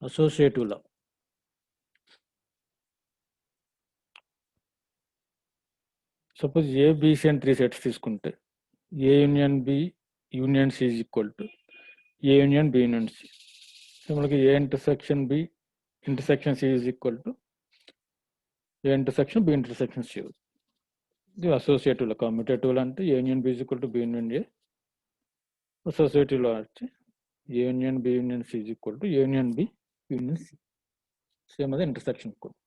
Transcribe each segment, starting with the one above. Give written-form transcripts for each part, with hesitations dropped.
associative law. Suppose A, B, C and 3 sets తీసుకుంటే A union B union C is equal to A union B union C. Similarly, A intersection B intersection C is equal to A intersection B intersection C. The associative law. Commutative law అంటే A union B is equal to B union A. Associative law అంటే A union B union C is equal to A union B union C. Same as the intersection code.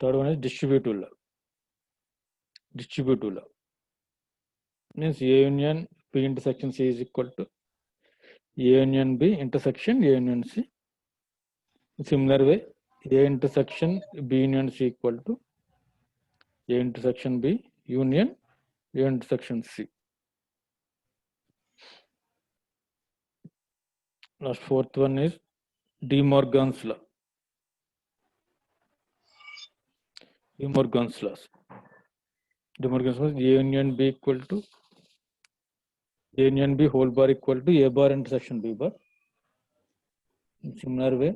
Third one is distributive law. Distributive law means A union B intersection C is equal to A union B intersection A union C. Similar way, A intersection B union C equal to A intersection B union A intersection C. Last fourth one is De Morgan's law. De Morgan's law. De Morgan's law is A union B equal to A union B whole bar equal to A bar intersection B bar. In similar way,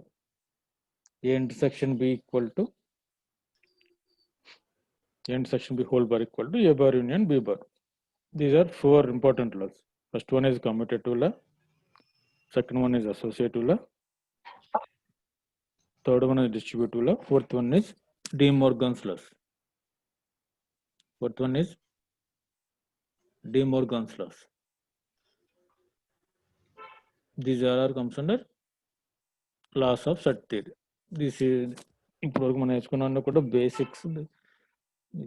A intersection B equal to A intersection B whole bar equal to A bar union B bar. These are four important laws. First one is commutative law. Second one is associative law. Third one is distributive law. Fourth one is De Morgan's laws. Fourth one is De Morgan's laws. These are comes under laws of set theory. This is ఇప్పుడు మనం నేర్చుకున్నాను కూడా basics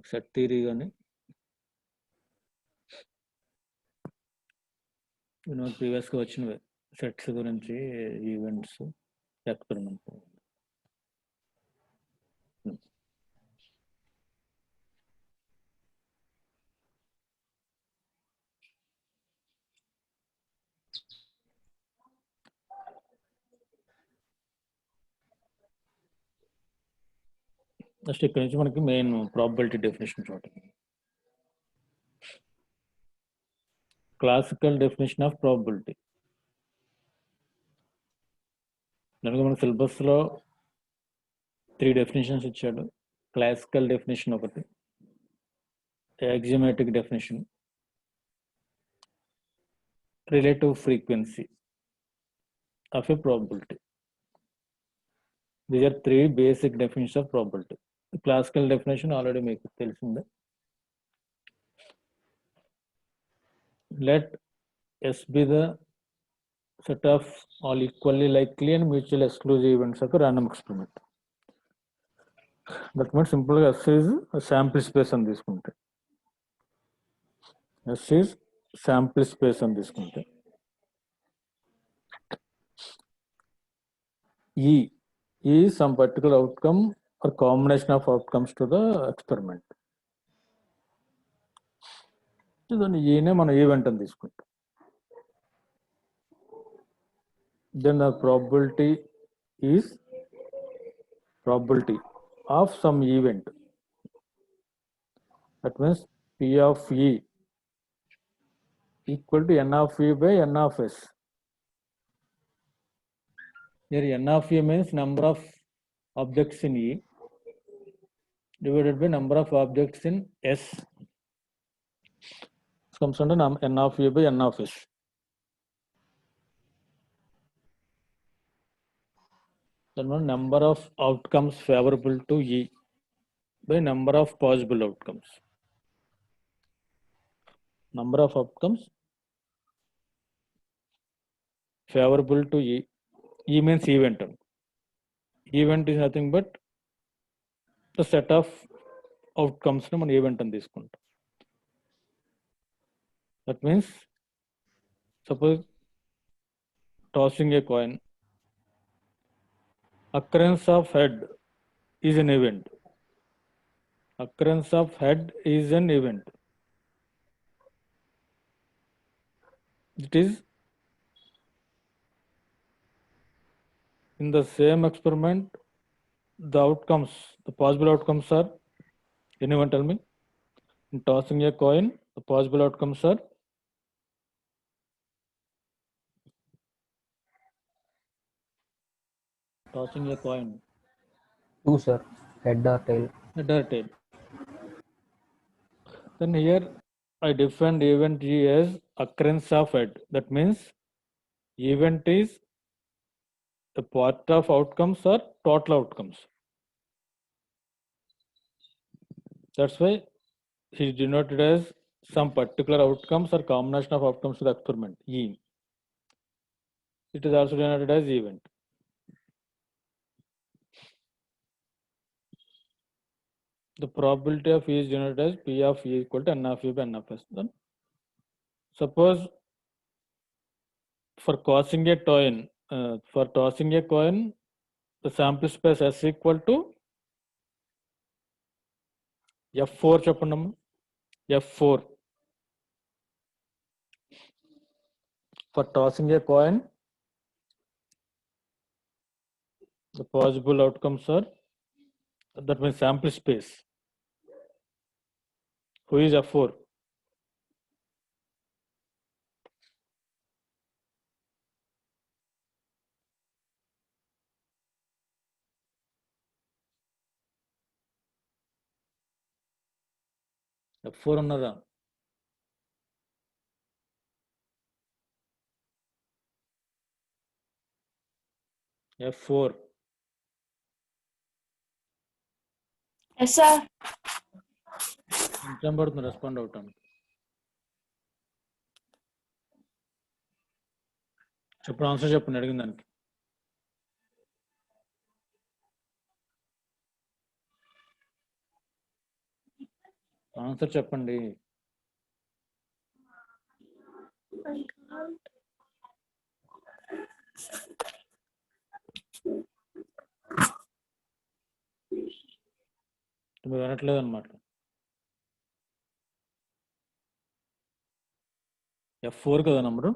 set theory కానీ ప్రీవియస్గా వచ్చినవి sets గురించి events experiment. Next ఇక్కడ నుంచి మనకి మెయిన్ ప్రాబబిలిటీ డెఫినేషన్ చూడండి. Classical definition of probability. దానికి మన సిలబస్లో 3 డెఫినేషన్స్ ఇచ్చాడు. క్లాసికల్ డెఫినేషన్ ఒకటి, axiomatic definition, relative frequency of a probability. These are 3 basic definitions of probability. The classical definition already మీకు తెలిసిందే. Let S be the set of all equally likely and mutually exclusive events of a random experiment. That means simply S is a sample space అని తీసుకుంటే, S is sample space అని తీసుకుంటే, E is some particular outcome or combination of outcomes to the experiment. దాన్ని ఈనే మనం event అని తీసుకుంటాం. Then the probability is probability of some event. That means P of E equal to N of E by N of S. Here N of E means number of objects in E divided by number of objects in S. This comes under N of E by N of S. Then number of outcomes favorable to E by number of possible outcomes. Number of outcomes favorable to E. E means event. Event is nothing but the set of outcomes ని మనం event అని తీసుకుంటాం. That means suppose tossing a coin, occurrence of head is an event. Occurrence of head is an event. It is in the same experiment, the outcomes, the possible outcomes are, anyone tell me? In tossing a coin, the possible outcomes are Tossing a coin. 2, sir. Head or tail? Head or tail. Then here I defined event G as occurrence of head. That means event is a part of outcomes or total outcomes. That's why he denoted as some particular outcomes or combination of outcomes to the experiment, E. It is also denoted as event. The probability of E is denoted as P of E equal to N of E by N of S. Then suppose for tossing a coin, the sample space S equal to F4 చెప్పండమ్మా. F4. For tossing a coin, the possible outcomes are, that means sample space. Who is F4? F4 ఉన్నదా? F4. Yes, sir. కొంచెం పడుతుంది respond అవటానికి. చెప్పండి, answer చెప్పండి అడిగిన దానికి. Answer చెప్పండి. మీరు వినట్లేదు అనమాట. F4 కదా నంబరు.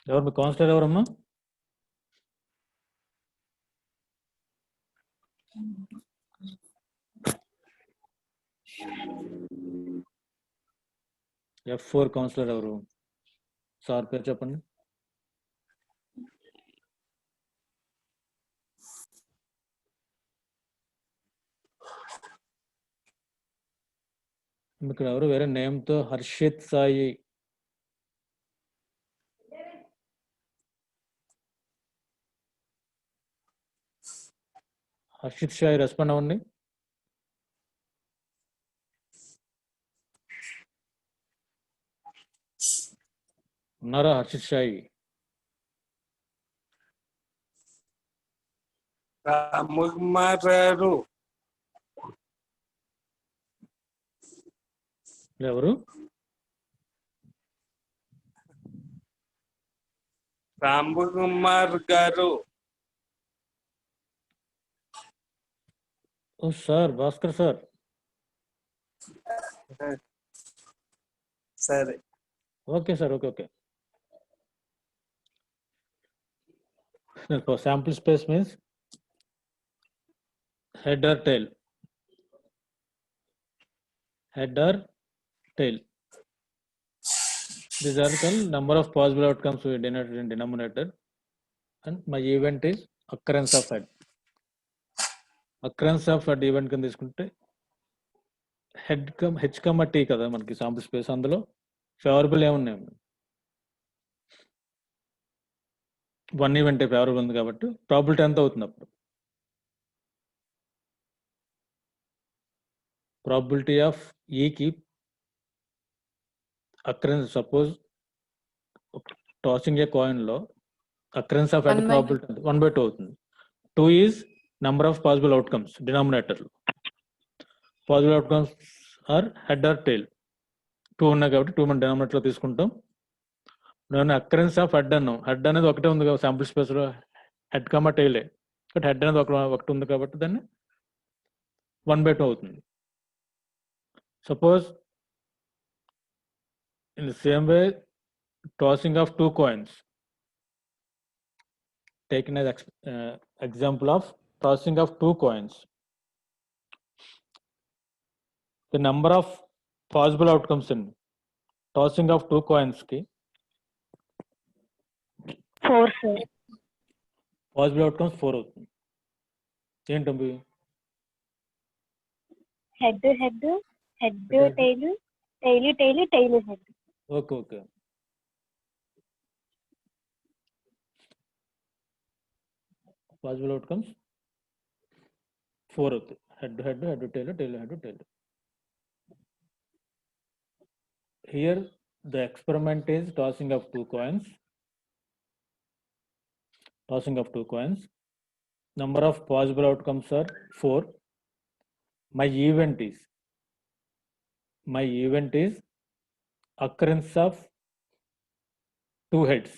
ఎవరు మీ కౌన్సిలర్ ఎవరమ్మా? F4 కౌన్సిలర్ ఎవరు? సార్ పేరు చెప్పండి. ఇక్కడ ఎవరు వేరే నేమ్తో హర్షిత్ సాయి. హర్షిత్ సాయి రెస్పాండ్ అవ్వండి. ఉన్నారా హర్షిత్ సాయి? రాముకుమారు. ఎవరు? రాముకుమార్ గారు. ఓ సార్, భాస్కర్ సార్. సరే. Okay sir, okay okay. Sample space means head or tail. Head or tail. These are the number of possible outcomes we denoted in denominator, and my event is occurrence of head. Occurrence of head event కింద తీసుకుంటే head H కమ్మ tea కదా మనకి sample space. అందులో favourable ఏమున్నాయి? 1 event favourable ఉంది కాబట్టి probability ఎంత అవుతుంది అప్పుడు? ప్రాబిలిటీ ఆఫ్ ఈకి occurrence, suppose tossing a coin లో అక్రెన్స్ ఆఫ్ హెడ్ ప్రాబిలిటీ 1/2 అవుతుంది. 2 is number of possible outcomes denominator లో. Possible outcomes are head or tail. 2 ఉన్నాయి కాబట్టి 2 మనం డినామినేటర్ లో తీసుకుంటాం. నేను అక్రెన్స్ ఆఫ్ హెడ్ అన్నాం. హెడ్ అనేది ఒకటే ఉంది కదా శాంపుల్ స్పేస్ లో, హెడ్ కమ్మ టైలే. బట్ హెడ్ అనేది ఒకటి ఉంది కాబట్టి దాన్ని 1/2 అవుతుంది. Suppose in the same way tossing of 2 coins, taken as example of tossing of 2 coins, the number of possible outcomes in tossing of 2 coins ki 4, sir. Possible outcomes 4 అవుతుంది. ఏంటండి? Head, head, head, Head. tail, tail, tail, tail, head. Okay. Possible outcomes 4 అవుతాయి. Head head tail tail head tail. Here the experiment is tossing of two coins. Number of possible outcomes are 4. My event is occurrence of two heads.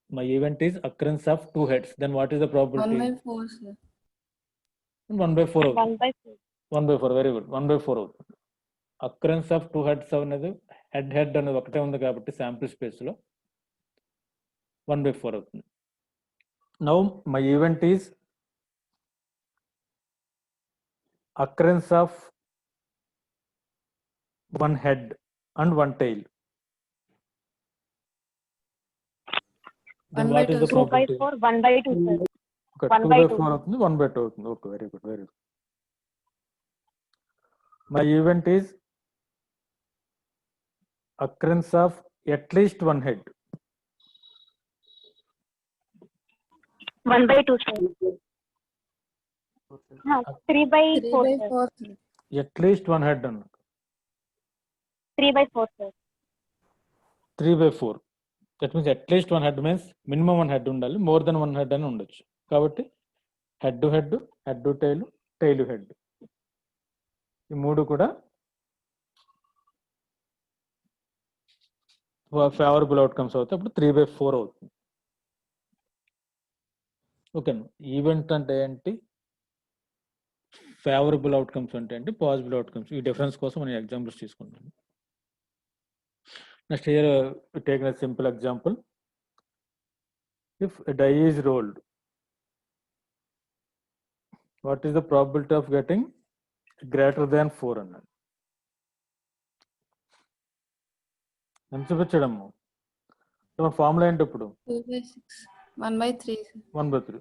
My event is occurrence of two heads. Then what is the probability? 1/4, sir. 1/4 అవుతుంది. 1/4. 1/4 very good. 1/4 అవుతుంది. Occurrence of two heads అనేది head అనేది ఒకటే ఉంది కాబట్టి sample space లో 1/4 అవుతుంది. Now my event is occurrence of one head and one tail. Then what is the 1/2, sir. probability? 2/4, 1/2, sir. Okay, 1/2. 2/4 అవుతుంది, 1/2 అవుతుంది. Okay, very good. My event is occurrence of at least one head. 1/2, sir. No, 3/4, sir. 3/4, sir. At least one head అన్న. 3/4, sir. 3/4. That means at least one head means minimum one head ఉండాలి, more than one head అని ఉండొచ్చు. కాబట్టి head tail tail head, ఈ మూడు కూడా favourable outcomes అవుతాయి. అప్పుడు 3/4 అవుతుంది. ఓకే, ఈవెంట్ అంటే ఏంటి, ఫేవరబుల్ అవుట్కమ్స్ అంటే ఏంటి, పాసిబుల్ అవుట్కమ్స్, ఈ డిఫరెన్స్ కోసం మనం ఎగ్జాంపుల్స్ తీసుకుంటాం. Next here take a simple example. If a die is rolled, what is the probability of getting greater than 4 అన్నది. ఎంత చూపించడము, ఫార్ములా ఏంటి ఇప్పుడు? 2/6. 1/3, sir. 1/3.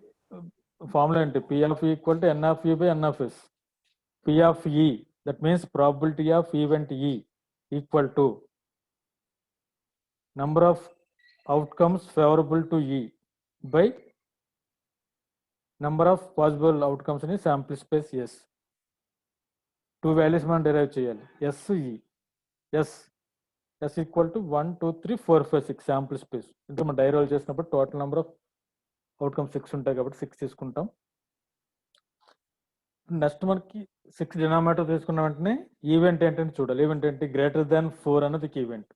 ఫార్ములా ఏంటి? P of E equal to N of E by N of S. P of E, that means probability of event E equal to number of outcomes favorable to E by number of possible outcomes in sample space S. Two values మనం derive చేయాలి. S equal to 1 2 3 4 5 6 sample space. ఇంకా మనం die role చేసినప్పుడు total number of outcomes 6 ఉంటాయి కాబట్టి 6 తీసుకుంటాం. Next మనకి 6 denominator తీసుకున్న వెంటనే ఈవెంట్ ఏంటంటే చూడాలి. ఈవెంట్ ఏంటి? గ్రేటర్ దాన్ 4 అన్నది ఈవెంట్.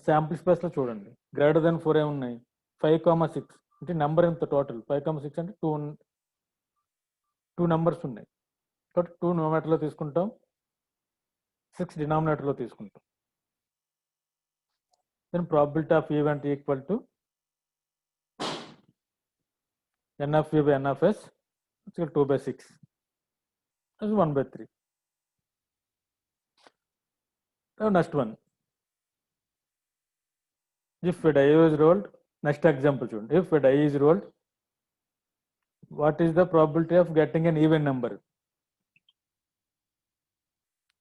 శాంపుల్ స్పేస్ లో చూడండి, గ్రేటర్ దాన్ 4 ఏమున్నాయి? 5, 6 అంటే నెంబర్ ఎంత టోటల్? 5, 6 అంటే టూ నెంబర్స్ ఉన్నాయి కాబట్టి 2 న్యూమరేటర్ లో తీసుకుంటాం, 6 డినామినేటర్ లో తీసుకుంటాం. Then probability of event equal to N of E by N of S, 2/6, 1/3. Now next one, if a die is rolled, next example చూడండి. If a die is rolled, what is the probability of getting an even number?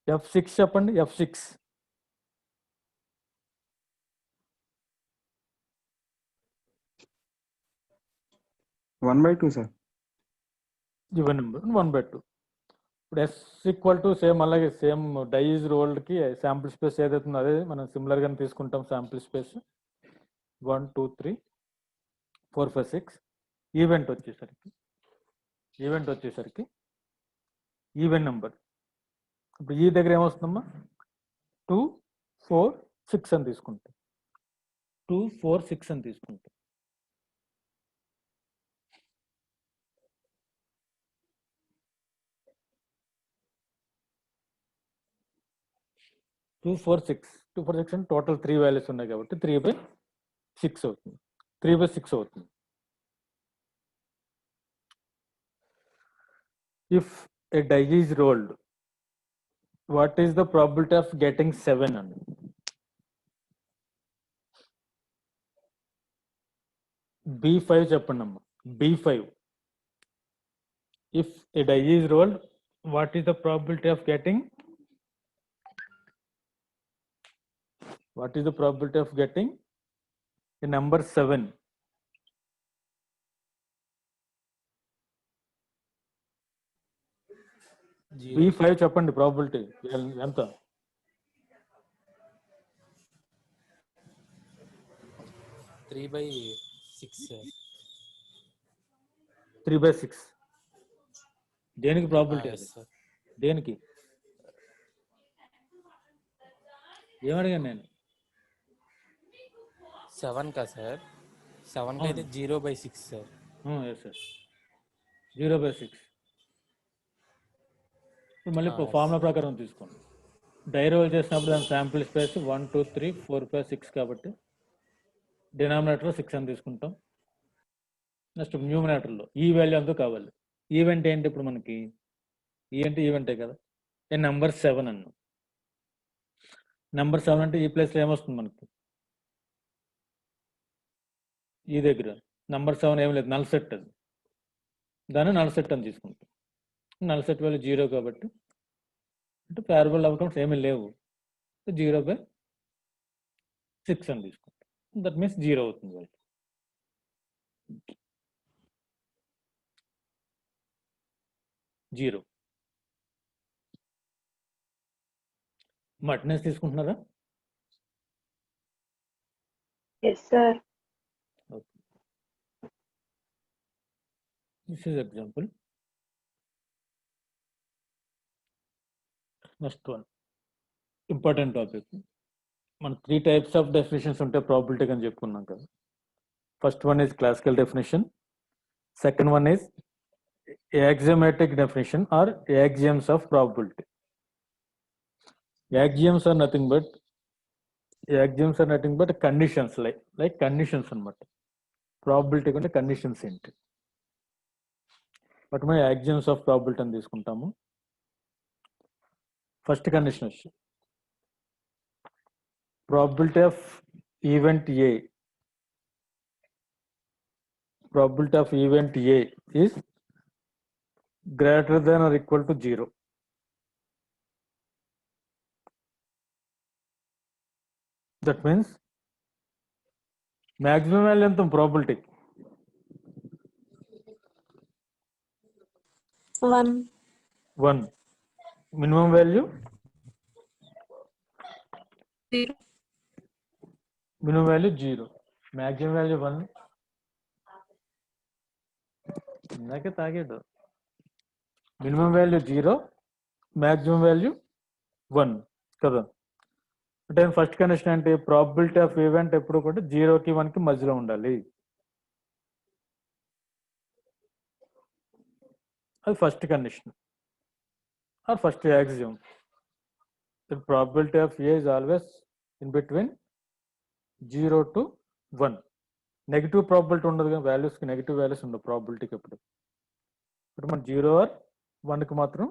F6 చెప్పండి. F6 1/2, sir. Even number 1/2. ఇప్పుడు S equal to same, అలాగే same die is rolled కి sample space ఏదైతుందో అదే మనం similar గానే తీసుకుంటాం. Sample space 1 2 3 4 5 6. ఈవెంట్ వచ్చేసరికి ఈవెన్ నెంబర్. ఇప్పుడు ఈ దగ్గర ఏమొస్తుందమ్మా? 2 4 6 అని తీసుకుంటాం. 2 4 6 అని తీసుకుంటాం. టూ ఫోర్ సిక్స్ అంటే టోటల్ 3 వాల్యూస్ ఉన్నాయి కాబట్టి 3/6 అవుతుంది. 3/6 అవుతుంది. If a die is rolled, what is the probability of getting 7 అని? B5 చెప్పండి అమ్మా. B5. If a die is rolled, what is the probability of getting? What is the probability of getting a number 7? B5 చెప్పండి probability ఎంత? 3/6 sir. 3/6. దేనికి probability? Yes sir. దేనికి? ఏమడిగాను నేను? 7 का sir. 7 का అయితే 0/6 sir. Yes sir, 0/6. మళ్ళీ ఫార్ములా ప్రకారం తీసుకోండి. డై రోల్ చేసినప్పుడు దాని శాంపిల్ స్పేస్ 1 2 3 4 5 6 కాబట్టి డినామినేటర్ 6 అని తీసుకుంటాం. నెక్స్ట్ న్యూమినేటర్లో ఈ వాల్యూ అంతా కావాలి. ఈవెంట్ ఏంటి ఇప్పుడు మనకి? ఈవెంటే కదా. ఏ నెంబర్ 7 అన్న. నెంబర్ 7 అంటే ఈ ప్లేస్లో ఏమొస్తుంది మనకి? ఈ దగ్గర నెంబర్ 7 ఏం లేదు, నల్ సెట్. అది దాన్ని నల్ సెట్ అని తీసుకుంటాం. నల్ సెట్ వాల్యూ 0 కాబట్టి అంటే ప్యారబుల్ అవుట్కమ్స్ ఏమీ లేవు, 0/6 అని తీసుకుంటాం. దట్ మీన్స్ 0 అవుతుంది వాల్యూ. జీరో. అటెండెన్స్ తీసుకుంటున్నారా? Yes, sir. This is example. Next one, important topic. మన 3 types of definitions ఉంటాయి ప్రాబిలిటీ అని చెప్పుకున్నాం కదా. First one is classical definition, second one is axiomatic definition or axioms of probability. Axioms are nothing but conditions, like conditions అన్నమాట. Probability కంటే conditions ఏంటి? But మనం axioms of probability అని తీసుకుంటాము. ఫస్ట్ కండిషన్ వచ్చి probability of event A. Probability of event A is greater than or equal to 0. That means maximum value ఎంత probability? 1. 1. Minimum value? 0. Minimum value 0. Maximum value 1. ఇందాకే తాగాడు. Minimum value 0, maximum value 1 కదా. అంటే first condition అంటే probability of event ఎప్పుడు కూడా 0కి 1కి మధ్యలో ఉండాలి. అది first condition or first axiom. The probability of A is always in between 0 to 1. Negative probability ఉండదు కదా, వాల్యూస్కి నెగిటివ్ వాల్యూస్ ఉండవు ప్రాబిలిటీకి ఎప్పుడు. ఇప్పుడు మన 0 ఆర్ 1కి మాత్రం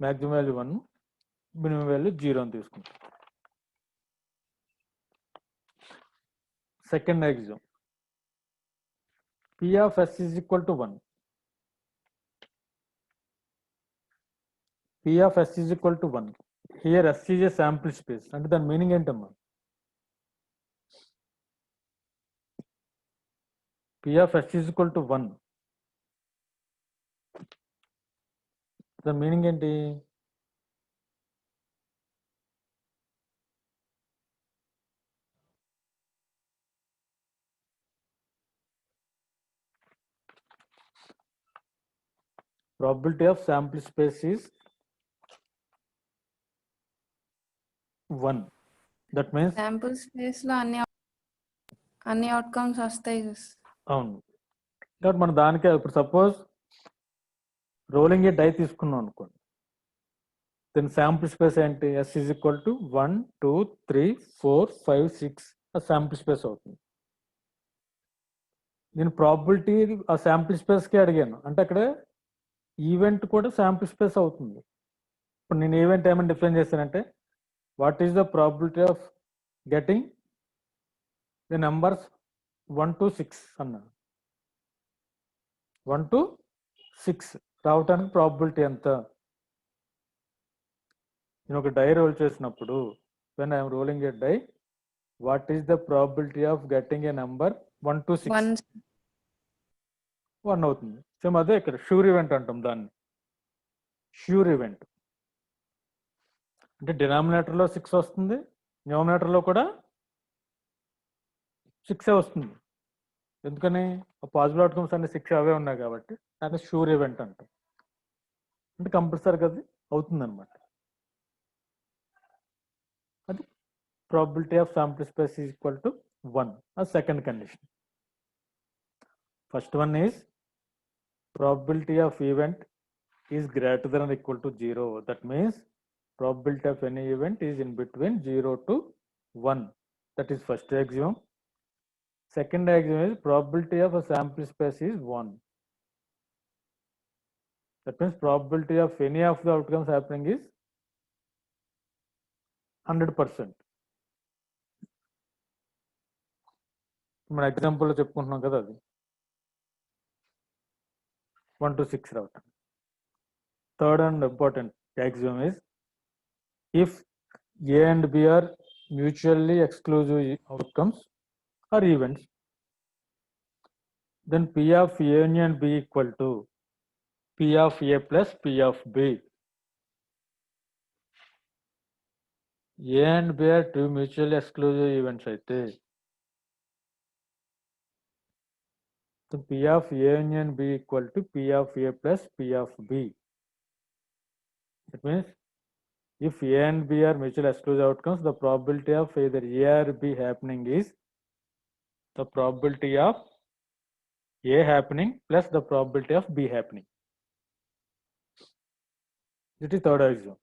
మ్యాక్సిమం వాల్యూ 1, మినిమం వాల్యూ 0 అని తీసుకుంటాం. Second exam, P of S is equal to 1. P of S is equal to 1. Here S is a sample space. అంటే దాని మీనింగ్ ఏంటమ్మా? P of S is equal to 1. దాని meaning ఏంటి? Probability of sample space is 1. That means sample space లో అన్ని outcomes వస్తాయి కదా. అవును. కాబట్టి మనం దానికే ఇప్పుడు సపోజ్ రోలింగ్ ఏ డై తీసుకున్నాం అనుకోండి, దీని శాంపుల్ స్పేస్ ఏంటి? S is equal to 1 2 3 4 5 6 sample space అవుతుంది. నేను ప్రాబిలిటీ ఆ శాంపుల్ స్పేస్కే అడిగాను అంటే అక్కడ ఈవెంట్ కూడా శాంపుల్ స్పేస్ అవుతుంది. ఇప్పుడు నేను ఈవెంట్ ఏమైనా డిఫైన్ చేశానంటే what is the probability of getting the numbers 1 to 6 అన్నాను. 1 to 6 రావటానికి ప్రాబిలిటీ ఎంత? నేను ఒక డై రోల్ చేసినప్పుడు when I am rolling a die, what is the probability of getting a number 1 to 6? 1. 1 అవుతుంది. సేమ్ అదే ఇక్కడ షూర్ ఈవెంట్ అంటాం దాన్ని. ష్యూర్ ఈవెంట్ అంటే డినామినేటర్లో 6 వస్తుంది, న్యూమినేటర్లో కూడా 6 వస్తుంది. ఎందుకని పాజిబుల్ అవుట్కమ్స్ అన్ని 6 అవే ఉన్నాయి కాబట్టి దాన్ని షూర్ ఈవెంట్ అంటాం. అంటే కంపల్సరీగా అది అవుతుంది అనమాట. అది probability of sample space is equal to 1. A second condition. First one is probability of event is greater than or equal to 0. That means probability of any event is in between 0 to 1. That is first axiom. Second axiom is probability of a sample space is 1. That means probability of any of the outcomes happening is 100%. మన ఎగ్జాంపుల్లో చెప్పుకుంటున్నాం కదా, అది 1 to 6 రావటం. Third and important axiom is if A and B are mutually exclusive outcomes or events, then P of A union B equal to P of A plus P of B. A and B are two mutually exclusive events అయితే so P of A union B equal to P of A plus P of B. That means if A and B are mutually exclusive outcomes, the probability of either A or B happening is the probability of A happening plus the probability of B happening. It is third axiom.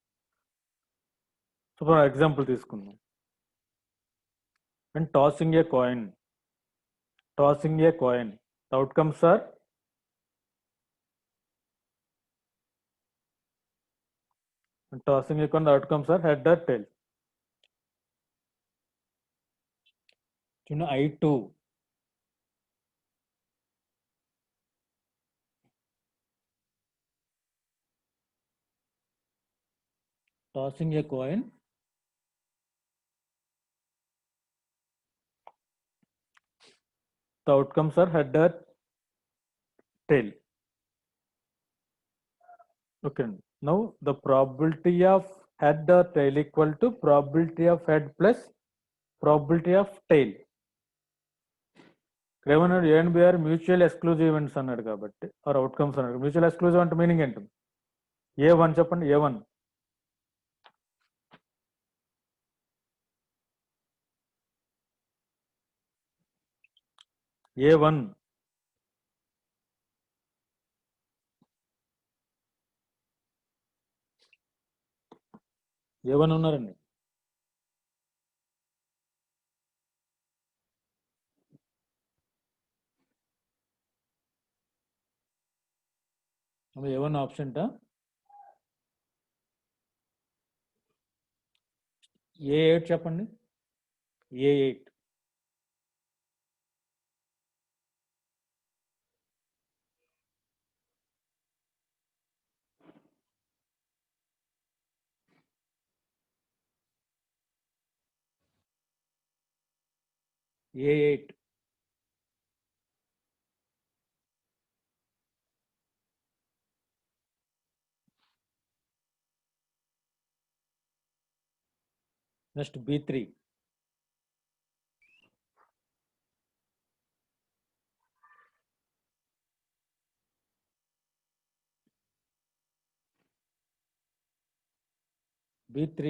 So for example తీసుకుందాం. When tossing a coin, the outcomes are head or tail. You know I2. Tossing a coin, the outcomes are head or tail. Okay. Now the probability of head or tail equal to probability of head plus probability of tail. ఏమన్నాడు? A and B are mutual exclusive events అన్నాడు కాబట్టి or outcomes అన్నాడు. Mutual exclusive అంటే meaning ఏంటి? A1 చెప్పండి. A1 A1 A1 ఉన్నారండి. A1 option A8 చెప్పండి. A8 A8 next B3 B3